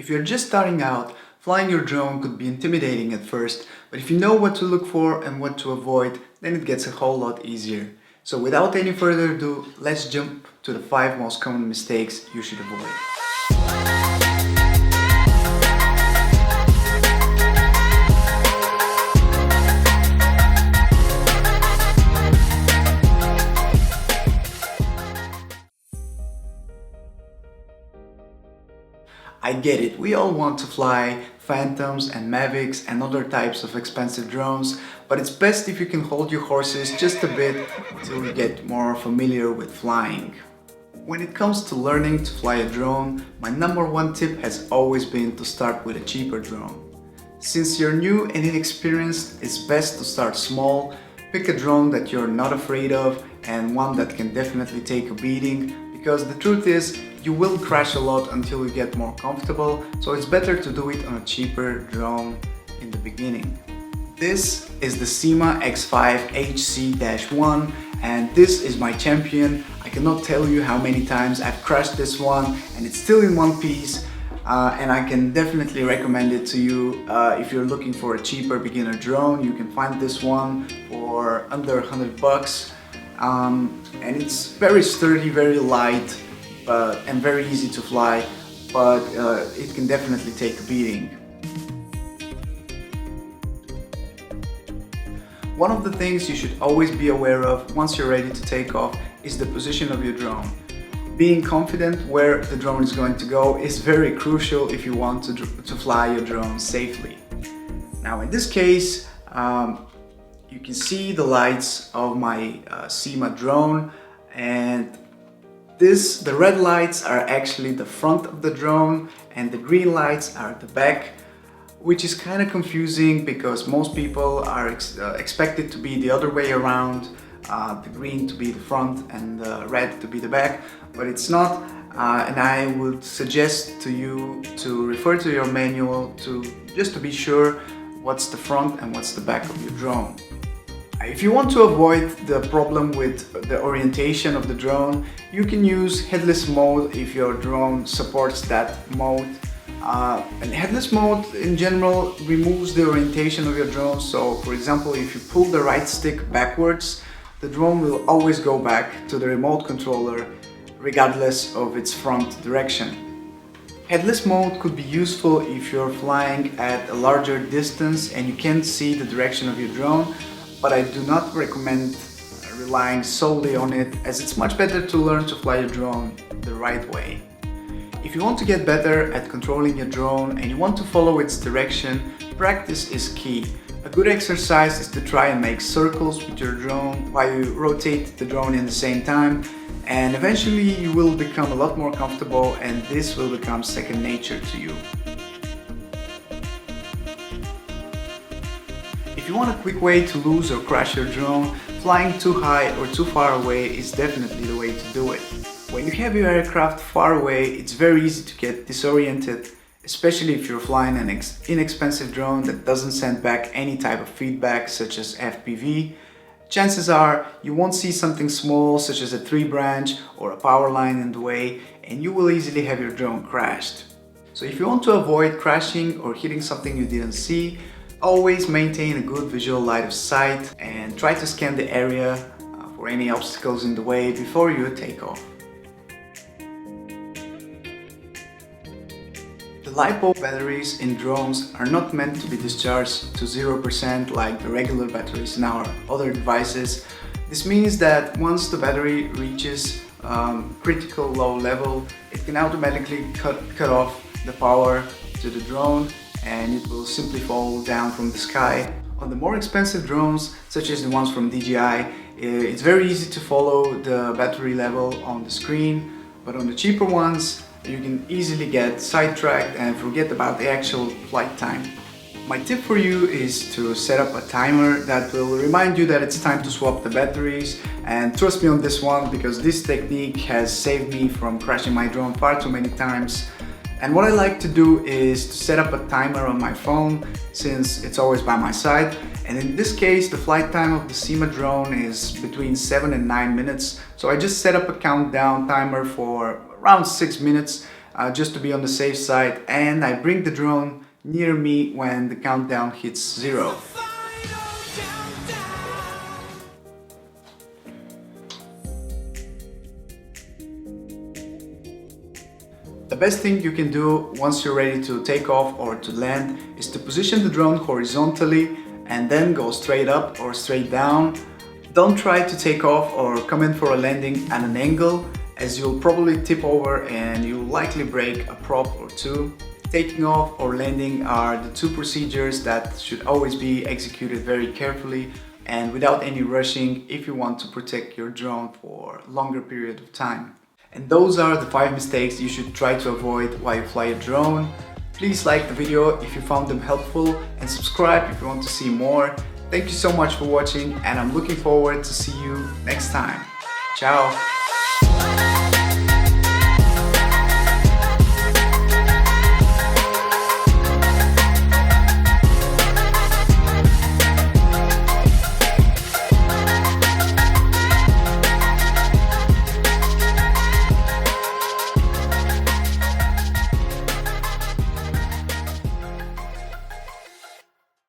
If you're just starting out, flying your drone could be intimidating at first, but if you know what to look for and what to avoid, then it gets a whole lot easier. So without any further ado, let's jump to the 5 most common mistakes you should avoid. I get it, we all want to fly Phantoms and Mavics and other types of expensive drones, but it's best if you can hold your horses just a bit till you get more familiar with flying. When it comes to learning to fly a drone, my number one tip has always been to start with a cheaper drone. Since you're new and inexperienced, it's best to start small, pick a drone that you're not afraid of and one that can definitely take a beating, because the truth is, you will crash a lot until you get more comfortable, so it's better to do it on a cheaper drone in the beginning. This is the Syma X5 HC-1 and this is my champion. I cannot tell you how many times I've crashed this one and it's still in one piece, and I can definitely recommend it to you. If you're looking for a cheaper beginner drone, you can find this one for under $100. And it's very sturdy, very light, and very easy to fly, but it can definitely take a beating. One of the things you should always be aware of once you're ready to take off is the position of your drone. Being confident where the drone is going to go is very crucial if you want to fly your drone safely. Now in this case, you can see the lights of my Syma drone, and the red lights are actually the front of the drone and the green lights are the back, which is kind of confusing because most people are expected to be the other way around, the green to be the front and the red to be the back, but it's not, and I would suggest to you to refer to your manual just to be sure what's the front and what's the back of your drone. If you want to avoid the problem with the orientation of the drone, you can use headless mode if your drone supports that mode. And headless mode in general removes the orientation of your drone, so for example if you pull the right stick backwards, the drone will always go back to the remote controller regardless of its front direction. Headless mode could be useful if you're flying at a larger distance and you can't see the direction of your drone, but I do not recommend relying solely on it, as it's much better to learn to fly your drone the right way. If you want to get better at controlling your drone and you want to follow its direction, practice is key. A good exercise is to try and make circles with your drone while you rotate the drone in the same time, and eventually you will become a lot more comfortable and this will become second nature to you. If you want a quick way to lose or crash your drone, flying too high or too far away is definitely the way to do it. When you have your aircraft far away, it's very easy to get disoriented, especially if you're flying an inexpensive drone that doesn't send back any type of feedback such as FPV. Chances are you won't see something small such as a tree branch or a power line in the way, and you will easily have your drone crashed. So if you want to avoid crashing or hitting something you didn't see, always maintain a good visual line of sight and try to scan the area for any obstacles in the way before you take off. The LiPo batteries in drones are not meant to be discharged to 0% like the regular batteries in our other devices. This means that once the battery reaches critical low level, it can automatically cut off the power to the drone and it will simply fall down from the sky. On the more expensive drones, such as the ones from DJI, it's very easy to follow the battery level on the screen, but on the cheaper ones, you can easily get sidetracked and forget about the actual flight time. My tip for you is to set up a timer that will remind you that it's time to swap the batteries, and trust me on this one because this technique has saved me from crashing my drone far too many times. And what I like to do is to set up a timer on my phone since it's always by my side, and in this case the flight time of the Syma drone is between 7 and 9 minutes, so I just set up a countdown timer for around 6 minutes just to be on the safe side, and I bring the drone near me when the countdown hits 0. The best thing you can do once you're ready to take off or to land is to position the drone horizontally and then go straight up or straight down. Don't try to take off or come in for a landing at an angle, as you'll probably tip over and you'll likely break a prop or two. Taking off or landing are the two procedures that should always be executed very carefully and without any rushing if you want to protect your drone for a longer period of time. And those are the 5 mistakes you should try to avoid while you fly a drone. Please like the video if you found them helpful and subscribe if you want to see more. Thank you so much for watching, and I'm looking forward to see you next time. Ciao!